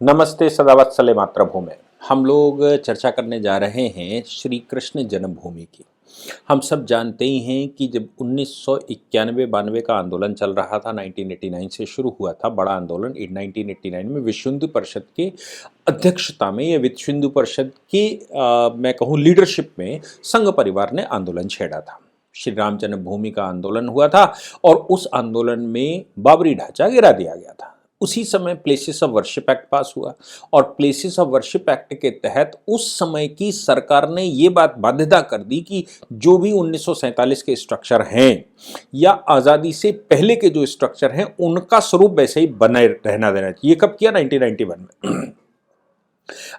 नमस्ते सदावत्सले मातृभूमि। हम लोग चर्चा करने जा रहे हैं श्री कृष्ण जन्मभूमि की। हम सब जानते ही हैं कि जब 1991-92 का आंदोलन चल रहा था, 1989 से शुरू हुआ था बड़ा आंदोलन। 1989 में विश्व हिंदू परिषद की अध्यक्षता में या विश्व हिंदू परिषद की मैं कहूँ लीडरशिप में संघ परिवार ने आंदोलन छेड़ा था। श्री राम जन्मभूमि का आंदोलन हुआ था और उस आंदोलन में बाबरी ढांचा गिरा दिया गया था। उसी समय प्लेसेस ऑफ वर्शिप एक्ट पास हुआ और प्लेसेस ऑफ वर्शिप एक्ट के तहत उस समय की सरकार ने ये बात बाध्यता कर दी कि जो भी 1947 के स्ट्रक्चर हैं या आज़ादी से पहले के जो स्ट्रक्चर हैं उनका स्वरूप वैसे ही बने रहना देना चाहिए। ये कब किया? 1991 में।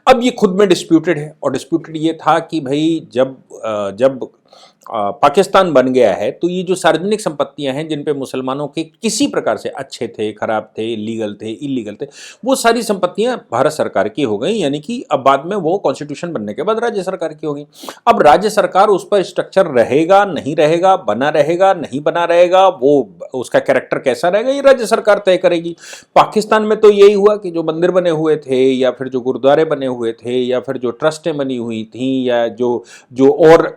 अब ये खुद में डिस्प्यूटेड है और डिस्प्यूटेड ये था कि भाई जब पाकिस्तान बन गया है तो ये जो सार्वजनिक संपत्तियां हैं जिन पे मुसलमानों के किसी प्रकार से अच्छे थे, खराब थे, लीगल थे, इलीगल थे, वो सारी संपत्तियां भारत सरकार की हो गई। यानी कि अब बाद में वो कॉन्स्टिट्यूशन बनने के बाद राज्य सरकार की हो गई। अब राज्य सरकार उस पर स्ट्रक्चर रहेगा नहीं रहेगा, बना रहेगा नहीं बना रहेगा, वो उसका कैरेक्टर कैसा रहेगा, ये राज्य सरकार तय करेगी। पाकिस्तान में तो यही हुआ कि जो मंदिर बने हुए थे या फिर जो गुरुद्वारे बने हुए थे या फिर जो ट्रस्टें बनी हुई थी या जो और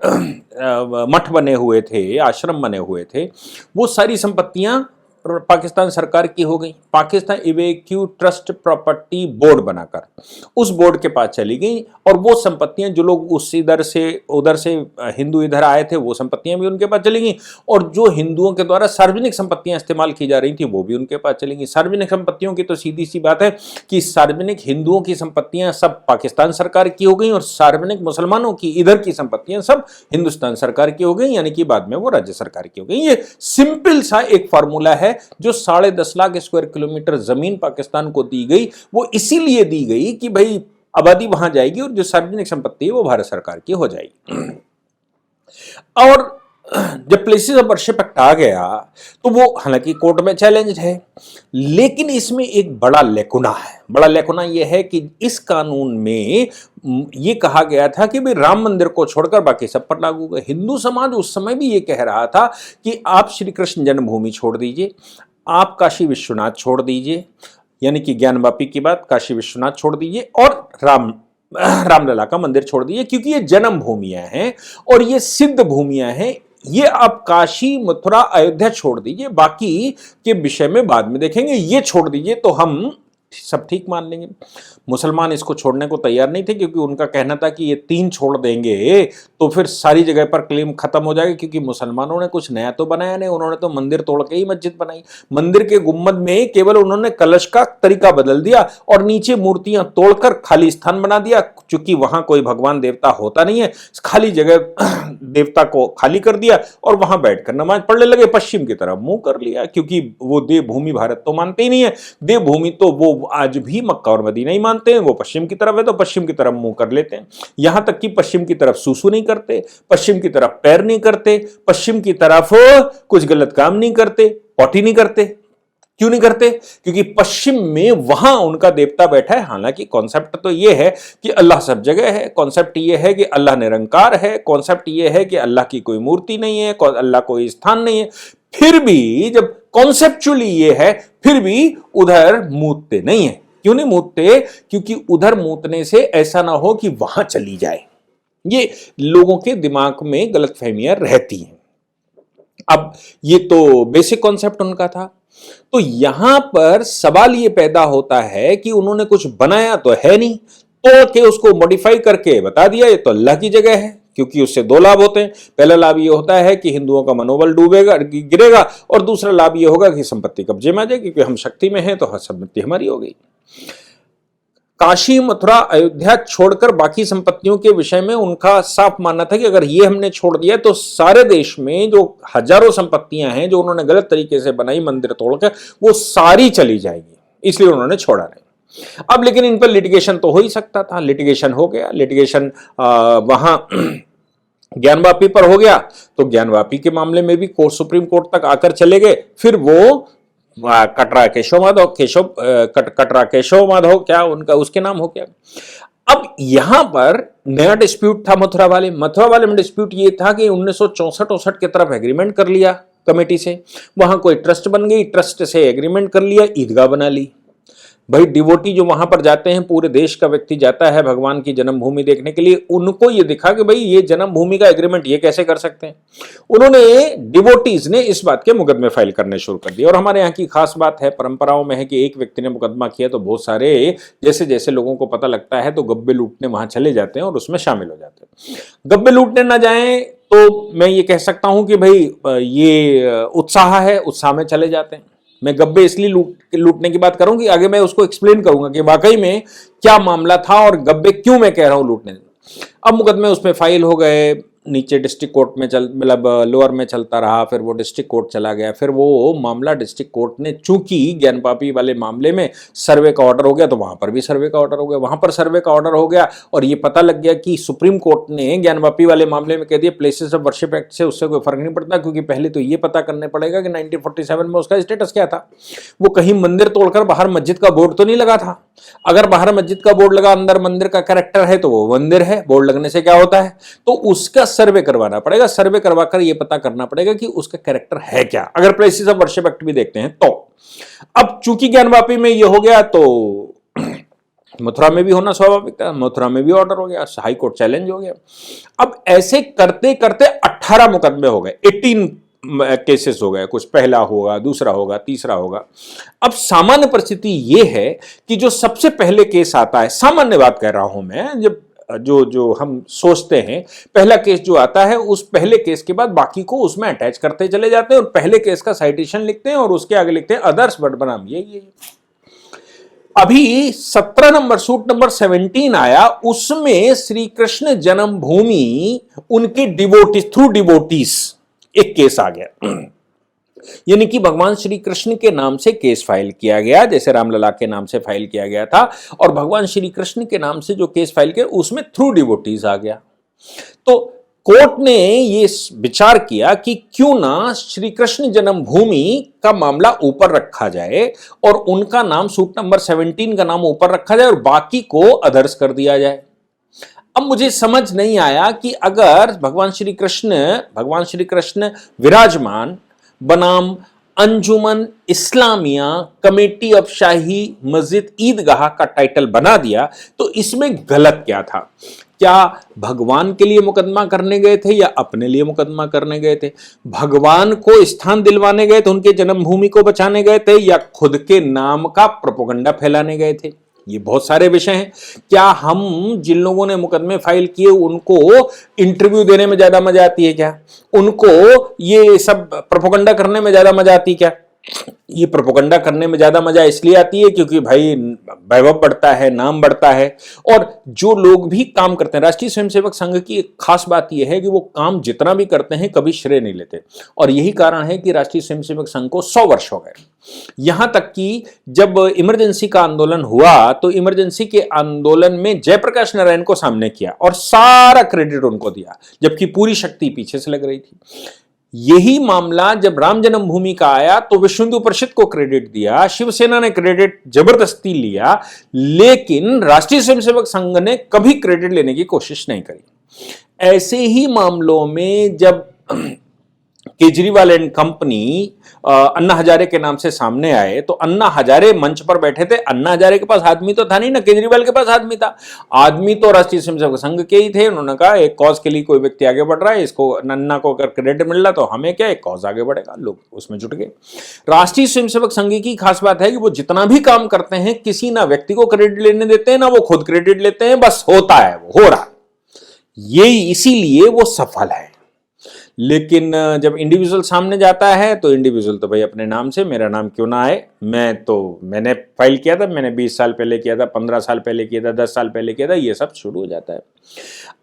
मठ बने हुए थे, आश्रम बने हुए थे, वो सारी संपत्तियां पाकिस्तान सरकार की हो गई। पाकिस्तान इवेक्यू ट्रस्ट प्रॉपर्टी बोर्ड बनाकर उस बोर्ड के पास चली गई और वो संपत्तियां जो लोग उधर से हिंदू इधर आए थे वो संपत्तियां भी उनके पास चली गई और जो हिंदुओं के द्वारा सार्वजनिक संपत्तियां इस्तेमाल की जा रही थी वो भी उनके पास चली गई। सार्वजनिक संपत्तियों की तो सीधी सी बात है कि सार्वजनिक हिंदुओं की संपत्तियां सब पाकिस्तान सरकार की हो गई और सार्वजनिक मुसलमानों की इधर की संपत्तियां सब हिंदुस्तान सरकार की हो गई, यानी कि बाद में वो राज्य सरकार की हो गई। ये सिंपल सा एक फॉर्मूला है। जो 10.5 लाख स्क्वायर किलोमीटर जमीन पाकिस्तान को दी गई वो इसीलिए दी गई कि भाई आबादी वहां जाएगी और जो सार्वजनिक संपत्ति है वो भारत सरकार की हो जाएगी। और जब प्लेसेस ऑफ वर्शिप एक्ट आ गया तो वो हालांकि कोर्ट में चैलेंज है, लेकिन इसमें एक बड़ा लेकुना है। बड़ा लेकुना यह है कि इस कानून में ये कहा गया था कि भाई राम मंदिर को छोड़कर बाकी सब पर लागू होगा। हिंदू समाज उस समय भी ये कह रहा था कि आप श्री कृष्ण जन्मभूमि छोड़ दीजिए, आप काशी विश्वनाथ छोड़ दीजिए, यानी कि ज्ञानवापी की बात, काशी विश्वनाथ छोड़ दीजिए और रामलला का मंदिर छोड़ दीजिए, क्योंकि ये जन्म भूमियां हैं और ये सिद्ध भूमियां हैं। ये आप काशी, मथुरा, अयोध्या छोड़ दीजिए, बाकी के विषय में बाद में देखेंगे, ये छोड़ दीजिए तो हम सब ठीक मान लेंगे। मुसलमान इसको छोड़ने को तैयार नहीं थे क्योंकि उनका कहना था कि ये 3 छोड़ देंगे तो फिर सारी जगह पर क्लेम खत्म हो जाएगा, क्योंकि मुसलमानों ने कुछ नया तो बनाया नहीं, उन्होंने तो मंदिर तोड़ के ही मस्जिद बनाई। मंदिर के गुम्बद में केवल उन्होंने कलश का तरीका बदल दिया और नीचे मूर्तियां तोड़कर खाली स्थान बना दिया, क्योंकि वहां कोई भगवान देवता होता नहीं है, खाली जगह देवता को खाली कर दिया और वहां बैठकर नमाज पढ़ने लगे। पश्चिम की तरफ मुंह कर लिया, क्योंकि वो देवभूमि भारत तो मानते ही नहीं है, देवभूमि तो वो आज भी मक्का और मदीना ही मानते हैं। वो पश्चिम की तरफ है तो पश्चिम की तरफ मुंह कर लेते हैं। यहां तक कि पश्चिम की तरफ सूसू नहीं करते, पश्चिम की तरफ पैर नहीं करते, पश्चिम की तरफ कुछ गलत काम नहीं करते, पॉटी नहीं करते। क्यों नहीं करते? क्योंकि पश्चिम में वहां उनका देवता बैठा है। हालांकि कॉन्सेप्ट तो यह है कि अल्लाह सब जगह है, कॉन्सेप्ट यह है कि अल्लाह निरंकार है, कॉन्सेप्ट यह है कि अल्लाह की कोई मूर्ति नहीं है, अल्लाह कोई स्थान नहीं है। फिर भी जब कॉन्सेप्चुअली ये है, फिर भी उधर मूतते नहीं है। क्यों नहीं मूतते? क्योंकि उधर मूतने से ऐसा ना हो कि वहां चली जाए। ये लोगों के दिमाग में गलतफहमियां रहती हैं। अब ये तो बेसिक कॉन्सेप्ट उनका था। तो यहां पर सवाल ये पैदा होता है कि उन्होंने कुछ बनाया तो है नहीं, तोड़ के उसको मॉडिफाई करके बता दिया ये तो अल्लाह की जगह है, क्योंकि उससे 2 लाभ होते हैं। पहला लाभ ये होता है कि हिंदुओं का मनोबल गिरेगा और दूसरा लाभ ये होगा कि संपत्ति कब्जे में आ जाएगी, क्योंकि हम शक्ति में हैं तो संपत्ति हमारी हो गई। काशी, मथुरा, अयोध्या छोड़कर बाकी संपत्तियों के विषय में उनका साफ मानना था कि अगर ये हमने छोड़ दिया तो सारे देश में जो हजारों संपत्तियां हैं जो उन्होंने गलत तरीके से बनाई मंदिर तोड़कर, वो सारी चली जाएगी, इसलिए उन्होंने छोड़ा नहीं। अब लेकिन इन पर लिटिगेशन तो हो ही सकता था, लिटिगेशन हो गया। लिटिगेशन वहां ज्ञानवापी पर हो गया तो ज्ञानवापी के मामले में भी कोर्ट, सुप्रीम कोर्ट तक आकर चले गए। फिर वो कटरा केशव माधव क्या उनका उसके नाम हो गया। अब यहां पर नया डिस्प्यूट था मथुरा वाले में डिस्प्यूट ये था कि 1964-68 की तरफ एग्रीमेंट कर लिया कमेटी से, वहां कोई ट्रस्ट बन गई, ट्रस्ट से एग्रीमेंट कर लिया, ईदगाह बना ली। भाई डिवोटी जो वहां पर जाते हैं, पूरे देश का व्यक्ति जाता है भगवान की जन्मभूमि देखने के लिए, उनको ये दिखा कि भाई ये जन्मभूमि का एग्रीमेंट ये कैसे कर सकते हैं। उन्होंने, डिवोटीज ने इस बात के मुकदमे फाइल करने शुरू कर दिए। और हमारे यहाँ की खास बात है, परंपराओं में है कि एक व्यक्ति ने मुकदमा किया तो बहुत सारे, जैसे जैसे लोगों को पता लगता है तो गब्बे लूटने वहां चले जाते हैं और उसमें शामिल हो जाते हैं। गब्बे लूटने ना जाएं तो मैं ये कह सकता हूं कि भाई ये उत्साह है, उत्साह में चले जाते हैं। मैं गब्बे इसलिए लूटने की बात करूंगी, आगे मैं उसको एक्सप्लेन करूंगा कि वाकई में क्या मामला था और गब्बे क्यों मैं कह रहा हूं लूटने। अब मुकदमे उसमें फाइल हो गए, नीचे डिस्ट्रिक्ट कोर्ट में मतलब लोअर में चलता रहा, फिर वो डिस्ट्रिक्ट कोर्ट चला गया, फिर वो मामला डिस्ट्रिक्ट कोर्ट ने, चूंकि ज्ञानपापी वाले मामले में सर्वे का ऑर्डर हो गया तो वहां पर भी सर्वे का ऑर्डर हो गया, वहां पर सर्वे का ऑर्डर हो गया, और ये पता लग गया कि सुप्रीम कोर्ट ने ज्ञानपापी वाले मामले में कह दिया प्लेसेस ऑफ वर्शिप एक्ट से उससे कोई फर्क नहीं पड़ता, क्योंकि पहले तो ये पता करने पड़ेगा कि 1947 में उसका स्टेटस क्या था। वो कहीं मंदिर तोड़कर बाहर मस्जिद का बोर्ड तो नहीं लगा था। अगर बाहर मस्जिद का बोर्ड लगा, अंदर मंदिर का कैरेक्टर है तो वो मंदिर है, बोर्ड लगने से क्या होता है, तो उसका सर्वे करवाना पड़ेगा। सर्वे करवाकर ये पता करना पड़ेगा कि उसका कैरेक्टर है क्या, अगर प्लेसेस ऑफ वर्शिप एक्ट भी देखते हैं तो। अब चूंकि ज्ञानवापी में ये हो गया तो मथुरा में भी होना स्वाभाविक था, मथुरा में भी ऑर्डर हो गया, हाई कोर्ट चैलेंज हो गया। अब ऐसे करते करते 18 मुकदमे हो गए, 18 केसेस हो गए, कुछ पहला होगा, दूसरा होगा, तीसरा होगा। अब सामान्य परिस्थिति यह है कि जो सबसे पहले केस आता है, सामान्य बात कह रहा हूं मैं, जब जो हम सोचते हैं पहला केस जो आता है, उस पहले केस के बाद बाकी को उसमें अटैच करते चले जाते हैं और पहले केस का साइटेशन लिखते हैं और उसके आगे लिखते हैं अदर्स बट बनाम ये। अभी 17 नंबर सूट नंबर 17 आया, उसमें श्री कृष्ण जन्मभूमि उनके डिवोटीज, थ्रू डिवोटीज एक केस आ गया। यानी कि भगवान श्री कृष्ण के नाम से केस फाइल किया गया, जैसे रामलला के नाम से फाइल किया गया था, और भगवान श्री कृष्ण के नाम से जो केस फाइल किया उसमें थ्रू डिवोटीज आ गया। तो कोर्ट ने ये विचार किया कि क्यों ना श्री कृष्ण जन्मभूमि का मामला ऊपर रखा जाए और उनका नाम, सूट नंबर 17 का नाम ऊपर रखा जाए और बाकी को अदर्स कर दिया जाए। अब मुझे समझ नहीं आया कि अगर भगवान श्री कृष्ण विराजमान बनाम अंजुमन इस्लामिया कमेटी ऑफ शाही मस्जिद ईदगाह का टाइटल बना दिया तो इसमें गलत क्या था। क्या भगवान के लिए मुकदमा करने गए थे या अपने लिए मुकदमा करने गए थे? भगवान को स्थान दिलवाने गए थे, उनके जन्मभूमि को बचाने गए थे, या खुद के नाम का प्रोपेगेंडा फैलाने गए थे? ये बहुत सारे विषय हैं। क्या हम जिन लोगों ने मुकदमे फाइल किए उनको इंटरव्यू देने में ज्यादा मजा आती है क्या? उनको ये सब प्रोपेगेंडा करने में ज्यादा मजा आती है क्या? ये प्रोपेगेंडा करने में ज्यादा मजा इसलिए आती है क्योंकि भाई वैभव बढ़ता है, नाम बढ़ता है। और जो लोग भी काम करते हैं, राष्ट्रीय स्वयंसेवक संघ की एक खास बात यह है कि वो काम जितना भी करते हैं कभी श्रेय नहीं लेते, और यही कारण है कि राष्ट्रीय स्वयंसेवक संघ को 100 वर्ष हो गए। यहां तक कि जब इमरजेंसी का आंदोलन हुआ तो इमरजेंसी के आंदोलन में जयप्रकाश नारायण को सामने किया और सारा क्रेडिट उनको दिया, जबकि पूरी शक्ति पीछे से लग रही थी। यही मामला जब राम जन्मभूमि का आया तो विश्व हिंदू परिषद को क्रेडिट दिया, शिवसेना ने क्रेडिट जबरदस्ती लिया, लेकिन राष्ट्रीय स्वयंसेवक संघ ने कभी क्रेडिट लेने की कोशिश नहीं करी। ऐसे ही मामलों में जब केजरीवाल एंड कंपनी अन्ना हजारे के नाम से सामने आए तो अन्ना हजारे मंच पर बैठे थे। अन्ना हजारे के पास आदमी तो था नहीं ना, केजरीवाल के पास आदमी था। आदमी तो राष्ट्रीय स्वयंसेवक संघ के ही थे। उन्होंने कहा एक कॉज के लिए कोई व्यक्ति आगे बढ़ रहा है, इसको अन्ना को अगर क्रेडिट मिल रहा तो हमें क्या, एक कॉज आगे बढ़ेगा, लोग उसमें जुट गए। राष्ट्रीय स्वयंसेवक संघ की खास बात है कि वो जितना भी काम करते हैं किसी ना व्यक्ति को क्रेडिट लेने देते हैं ना वो खुद क्रेडिट लेते हैं, बस होता है, वो हो रहा है, ये इसीलिए वो सफल है। लेकिन जब इंडिविजुअल सामने जाता है तो इंडिविजुअल तो भाई अपने नाम से, मेरा नाम क्यों ना आए, मैंने फाइल किया था, मैंने 20 साल पहले किया था, 15 साल पहले किया था, 10 साल पहले किया था, ये सब शुरू हो जाता है।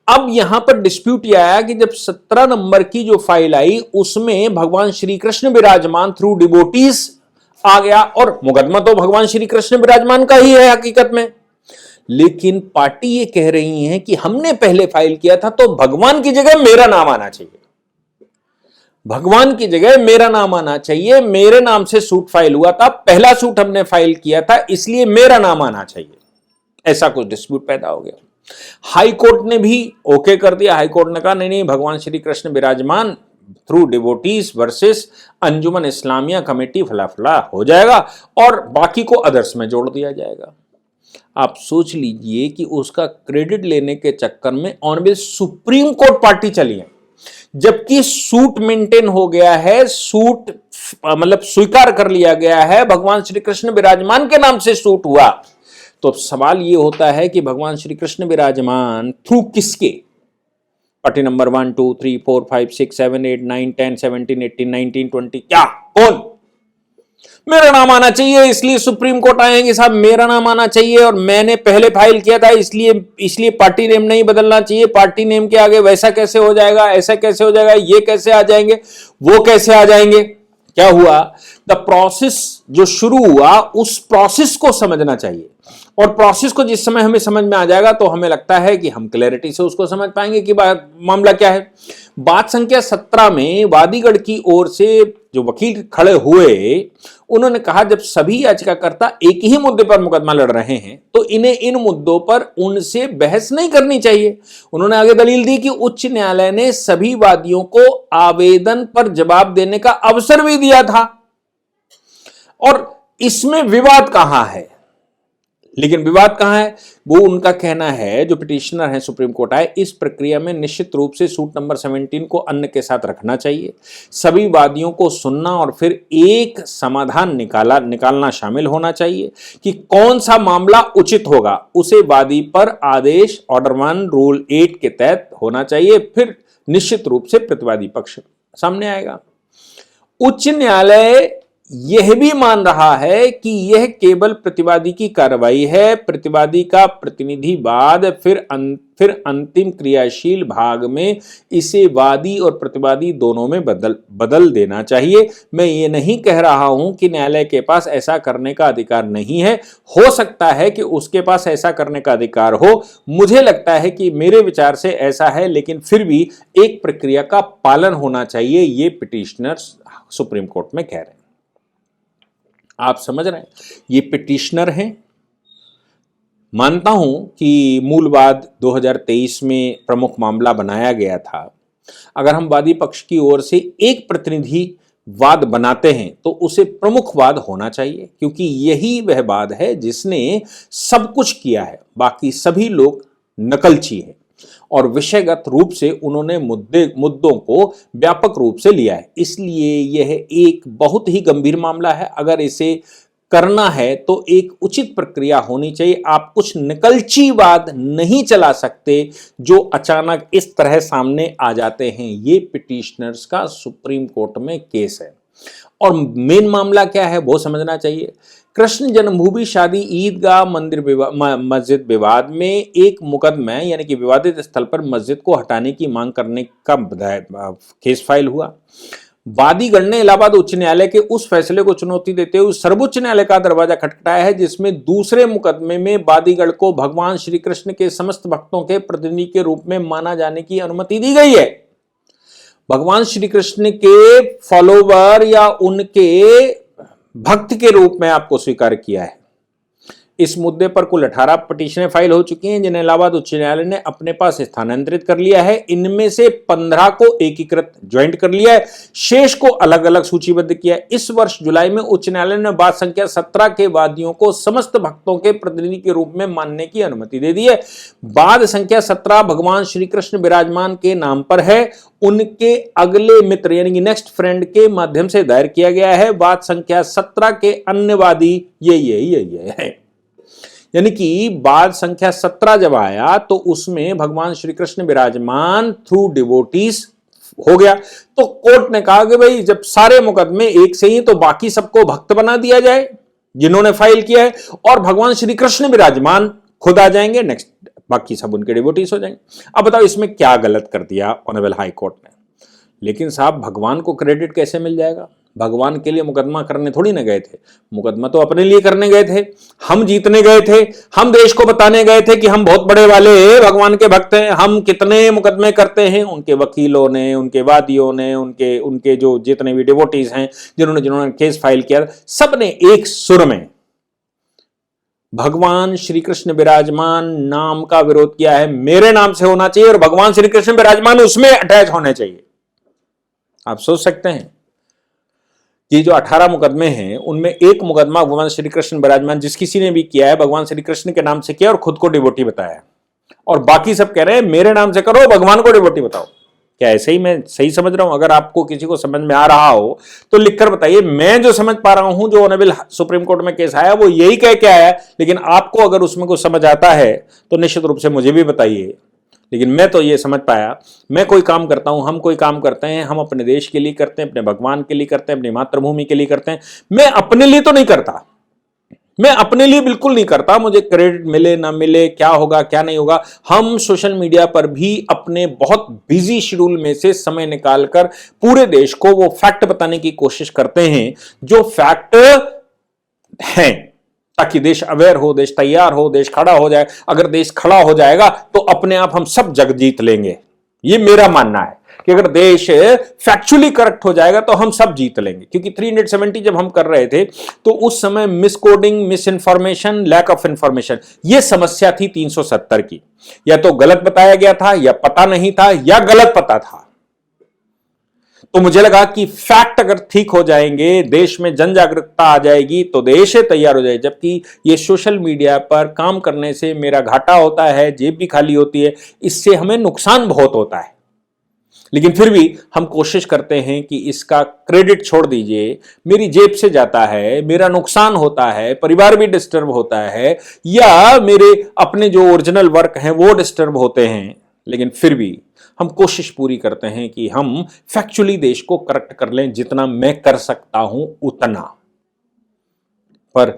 अब यहां पर डिस्प्यूट यह आया कि जब 17 नंबर की जो फाइल आई उसमें भगवान श्री कृष्ण विराजमान थ्रू डिवोटीज आ गया, और मुकदमा तो भगवान श्री कृष्ण विराजमान का ही है हकीकत में। लेकिन पार्टी ये कह रही है कि हमने पहले फाइल किया था तो भगवान की जगह मेरा नाम आना चाहिए, भगवान की जगह मेरा नाम आना चाहिए, मेरे नाम से सूट फाइल हुआ था, पहला सूट हमने फाइल किया था इसलिए मेरा नाम आना चाहिए। ऐसा कुछ डिस्प्यूट पैदा हो गया। हाई कोर्ट ने भी ओके कर दिया। हाई कोर्ट ने कहा नहीं नहीं, भगवान श्री कृष्ण विराजमान थ्रू डिवोटीज वर्सेस अंजुमन इस्लामिया कमेटी फलाफला हो जाएगा और बाकी को अदर्स में जोड़ दिया जाएगा। आप सोच लीजिए कि उसका क्रेडिट लेने के चक्कर में ऑनरेबल सुप्रीम कोर्ट पार्टी चली है, जबकि सूट मेंटेन हो गया है, सूट मतलब स्वीकार कर लिया गया है, भगवान श्री कृष्ण विराजमान के नाम से सूट हुआ। तो सवाल यह होता है कि भगवान श्री कृष्ण विराजमान थ्रू किसके? पार्टी नंबर 1 2 3 4 5 6 7 8 9 10 17 18 19 20 क्या कौन? मेरा नाम आना चाहिए इसलिए सुप्रीम कोर्ट आएंगे साहब, मेरा नाम आना चाहिए और मैंने पहले फाइल किया था इसलिए पार्टी नेम नहीं बदलना चाहिए। पार्टी नेम के आगे वैसा कैसे हो जाएगा, ऐसा कैसे हो जाएगा, ये कैसे आ जाएंगे, वो कैसे आ जाएंगे? क्या हुआ? द प्रोसेस जो शुरू हुआ उस प्रोसेस को समझना चाहिए और प्रोसेस को जिस समय हमें समझ में आ जाएगा तो हमें लगता है कि हम क्लैरिटी से उसको समझ पाएंगे कि मामला क्या है। बात संख्या 17 में वादीगढ़ की ओर से जो वकील खड़े हुए उन्होंने कहा जब सभी याचिकाकर्ता एक ही मुद्दे पर मुकदमा लड़ रहे हैं तो इन्हें इन मुद्दों पर उनसे बहस नहीं करनी चाहिए। उन्होंने आगे दलील दी कि उच्च न्यायालय ने सभी वादियों को आवेदन पर जवाब देने का अवसर भी दिया था और इसमें विवाद कहां है। लेकिन विवाद कहां है? वो उनका कहना है, जो पिटिशनर है सुप्रीम कोर्ट आए, इस प्रक्रिया में निश्चित रूप से सूट नंबर 17 को अन्य के साथ रखना चाहिए, सभी वादियों को सुनना और फिर एक समाधान निकालना शामिल होना चाहिए कि कौन सा मामला उचित होगा, उसे वादी पर आदेश ऑर्डर 1 रूल 8 के तहत होना चाहिए, फिर निश्चित रूप से प्रतिवादी पक्ष सामने आएगा। उच्च न्यायालय यह भी मान रहा है कि यह केवल प्रतिवादी की कार्रवाई है, प्रतिवादी का प्रतिनिधिवाद फिर अंतिम क्रियाशील भाग में इसे वादी और प्रतिवादी दोनों में बदल देना चाहिए। मैं ये नहीं कह रहा हूं कि न्यायालय के पास ऐसा करने का अधिकार नहीं है, हो सकता है कि उसके पास ऐसा करने का अधिकार हो, मुझे लगता है कि मेरे विचार से ऐसा है, लेकिन फिर भी एक प्रक्रिया का पालन होना चाहिए, ये पिटिशनर्स सुप्रीम कोर्ट में कह रहे हैं। आप समझ रहे हैं, ये पिटिशनर हैं। मानता हूं कि मूलवाद 2023 में प्रमुख मामला बनाया गया था। अगर हम वादी पक्ष की ओर से एक प्रतिनिधि वाद बनाते हैं तो उसे प्रमुख वाद होना चाहिए, क्योंकि यही वह वाद है जिसने सब कुछ किया है, बाकी सभी लोग नकलची हैं और विषयगत रूप से उन्होंने मुद्दों को व्यापक रूप से लिया है। इसलिए यह एक बहुत ही गंभीर मामला है। अगर इसे करना है तो एक उचित प्रक्रिया होनी चाहिए। आप कुछ नकलचीवाद नहीं चला सकते जो अचानक इस तरह सामने आ जाते हैं। ये पिटिशनर्स का सुप्रीम कोर्ट में केस है और मेन मामला क्या है वो समझना चाहिए। कृष्ण जन्मभूमि शादी ईदगाह मंदिर मस्जिद विवाद में एक मुकदमा यानी कि विवादित स्थल पर मस्जिद को हटाने की मांग करने का केस फाइल हुआ। वादीगढ़ ने इलाहाबाद उच्च न्यायालय के उस फैसले को चुनौती देते हुए सर्वोच्च न्यायालय का दरवाजा खटखटाया है, जिसमें दूसरे मुकदमे में वादीगढ़ को भगवान श्री कृष्ण के समस्त भक्तों के प्रतिनिधि के रूप में माना जाने की अनुमति दी गई है। भगवान श्री कृष्ण के फॉलोवर या उनके भक्त के रूप में आपको स्वीकार किया है। इस मुद्दे पर कुल 18 पिटीशनें फाइल हो चुकी हैं, जिन्हें इलाहाबाद उच्च न्यायालय ने अपने पास स्थानांतरित कर लिया है। इनमें से 15 को एकीकृत ज्वाइंट कर लिया है, शेष को अलग अलग सूचीबद्ध किया है। इस वर्ष जुलाई में उच्च न्यायालय ने बात संख्या 17 के वादियों को समस्त भक्तों के प्रतिनिधि के रूप में मानने की अनुमति दे दी है। बाद संख्या 17 भगवान श्री कृष्ण विराजमान के नाम पर है, उनके अगले मित्र यानी कि नेक्स्ट फ्रेंड के माध्यम से दायर किया गया है। बात संख्या 17 के अन्य वादी ये है, यानी कि बाद संख्या 17 जब आया तो उसमें भगवान श्री कृष्ण विराजमान थ्रू डिवोटीज हो गया। तो कोर्ट ने कहा कि भाई जब सारे मुकदमे एक से ही तो बाकी सबको भक्त बना दिया जाए जिन्होंने फाइल किया है, और भगवान श्री कृष्ण विराजमान खुद आ जाएंगे, नेक्स्ट बाकी सब उनके डिवोटीज हो जाएंगे। अब बताओ इसमें क्या गलत कर दिया ऑनरेबल हाई कोर्ट ने। लेकिन साहब भगवान को क्रेडिट कैसे मिल जाएगा? भगवान के लिए मुकदमा करने थोड़ी ना गए थे, मुकदमा तो अपने लिए करने गए थे। हम जीतने गए थे, हम देश को बताने गए थे कि हम बहुत बड़े वाले भगवान के भक्त हैं, हम कितने मुकदमे करते हैं। उनके वकीलों ने, उनके वादियों ने, उनके जो जितने भी डिवोटीज हैं जिन्होंने केस फाइल किया, सब ने एक सुर में भगवान श्री कृष्ण विराजमान नाम का विरोध किया है। मेरे नाम से होना चाहिए और भगवान श्री कृष्ण विराजमान उसमें अटैच होने चाहिए। आप सोच सकते हैं कि जो 18 मुकदमे हैं उनमें एक मुकदमा भगवान श्री कृष्ण विराजमान जिस किसी ने भी किया है भगवान श्री कृष्ण के नाम से किया और खुद को डिवोटी बताया, और बाकी सब कह रहे हैं मेरे नाम से करो, भगवान को डिवोटी बताओ। क्या ऐसे ही मैं सही समझ रहा हूं? अगर आपको किसी को समझ में आ रहा हो तो लिखकर बताइए। मैं जो समझ पा रहा हूं, जो ऑनरेबल सुप्रीम कोर्ट में केस आया वो यही कह के आया, लेकिन आपको अगर उसमें कुछ समझ आता है तो निश्चित रूप से मुझे भी बताइए। लेकिन मैं तो ये समझ पाया, मैं कोई काम करता हूं, हम कोई काम करते हैं, हम अपने देश के लिए करते हैं, अपने भगवान के लिए करते हैं, अपनी मातृभूमि के लिए करते हैं। मैं अपने लिए तो नहीं करता, मैं अपने लिए बिल्कुल नहीं करता। मुझे क्रेडिट मिले ना मिले, क्या होगा क्या नहीं होगा। हम सोशल मीडिया पर भी अपने बहुत बिजी शेड्यूल में से समय निकालकर पूरे देश को वो फैक्ट बताने की कोशिश करते हैं जो फैक्ट हैं, ताकि देश अवेयर हो, देश तैयार हो, देश खड़ा हो जाए। अगर देश खड़ा हो जाएगा तो अपने आप हम सब जग जीत लेंगे। ये मेरा मानना है कि अगर देश फैक्चुअली करेक्ट हो जाएगा तो हम सब जीत लेंगे। क्योंकि 370 जब हम कर रहे थे तो उस समय miss coding, miss information, lack of information, यह समस्या थी 370 की। या तो गलत बताया गया था, या पता नहीं था, या गलत पता था। तो मुझे लगा कि फैक्ट अगर ठीक हो जाएंगे, देश में जन जागरूकता आ जाएगी तो देश तैयार हो जाए। जबकि ये सोशल मीडिया पर काम करने से मेरा घाटा होता है, जेब भी खाली होती है, इससे हमें नुकसान बहुत होता है। लेकिन फिर भी हम कोशिश करते हैं कि इसका क्रेडिट छोड़ दीजिए, मेरी जेब से जाता है, मेरा नुकसान होता है, परिवार भी डिस्टर्ब होता है, या मेरे अपने जो ओरिजिनल वर्क हैं वो डिस्टर्ब होते हैं। लेकिन फिर भी हम कोशिश पूरी करते हैं कि हम फैक्चुअली देश को करेक्ट कर लें, जितना मैं कर सकता हूं उतना। पर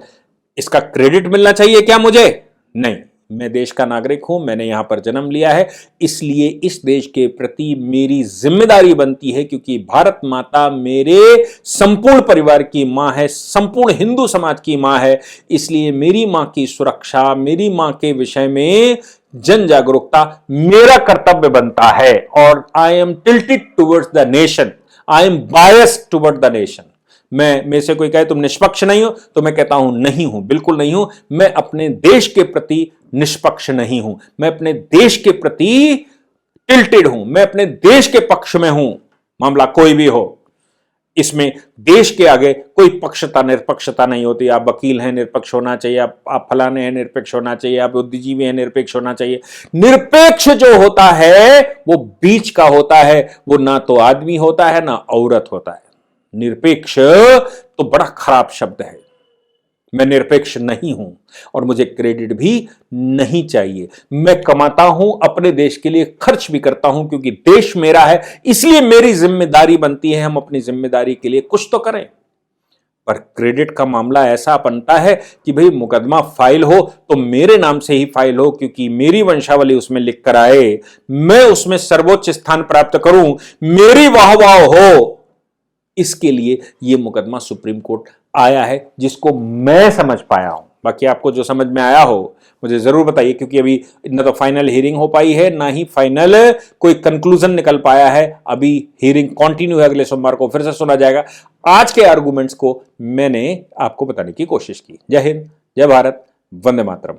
इसका क्रेडिट मिलना चाहिए क्या मुझे? नहीं, मैं देश का नागरिक हूं, मैंने यहां पर जन्म लिया है, इसलिए इस देश के प्रति मेरी जिम्मेदारी बनती है। क्योंकि भारत माता मेरे संपूर्ण परिवार की मां है, संपूर्ण हिंदू समाज की मां है, इसलिए मेरी मां की सुरक्षा, मेरी मां के विषय में जन जागरूकता मेरा कर्तव्य बनता है। और I am tilted towards the nation, I am biased toward the nation. मैं से कोई कहे तुम निष्पक्ष नहीं हो, तो मैं कहता हूं नहीं हूं, बिल्कुल नहीं हूं। मैं अपने देश के प्रति निष्पक्ष नहीं हूं, मैं अपने देश के प्रति टिल्टेड हूं, मैं अपने देश के पक्ष में हूं, मामला कोई भी हो। इसमें देश के आगे कोई पक्षता निरपक्षता नहीं होती। आप वकील हैं, निरपक्ष होना चाहिए, आप फलाने हैं, निरपेक्ष होना चाहिए, आप बुद्धिजीवी हैं, निरपेक्ष होना चाहिए। निरपेक्ष जो होता है वो बीच का होता है, वो ना तो आदमी होता है ना औरत होता है। निरपेक्ष तो बड़ा खराब शब्द है। मैं निरपेक्ष नहीं हूं और मुझे क्रेडिट भी नहीं चाहिए। मैं कमाता हूं, अपने देश के लिए खर्च भी करता हूं, क्योंकि देश मेरा है, इसलिए मेरी जिम्मेदारी बनती है हम अपनी जिम्मेदारी के लिए कुछ तो करें। पर क्रेडिट का मामला ऐसा बनता है कि भाई मुकदमा फाइल हो तो मेरे नाम से ही फाइल हो, क्योंकि मेरी वंशावली उसमें लिख कर आए, मैं उसमें सर्वोच्च स्थान प्राप्त करूं, मेरी वाहवाह हो। इसके लिए यह मुकदमा सुप्रीम कोर्ट आया है, जिसको मैं समझ पाया हूं। बाकी आपको जो समझ में आया हो मुझे जरूर बताइए, क्योंकि अभी न तो फाइनल हियरिंग हो पाई है, ना ही फाइनल कोई कंक्लूजन निकल पाया है। अभी हियरिंग कंटिन्यू है, अगले सोमवार को फिर से सुना जाएगा। आज के आर्गुमेंट्स को मैंने आपको बताने की कोशिश की। जय हिंद, जय भारत, वंदे मातरम।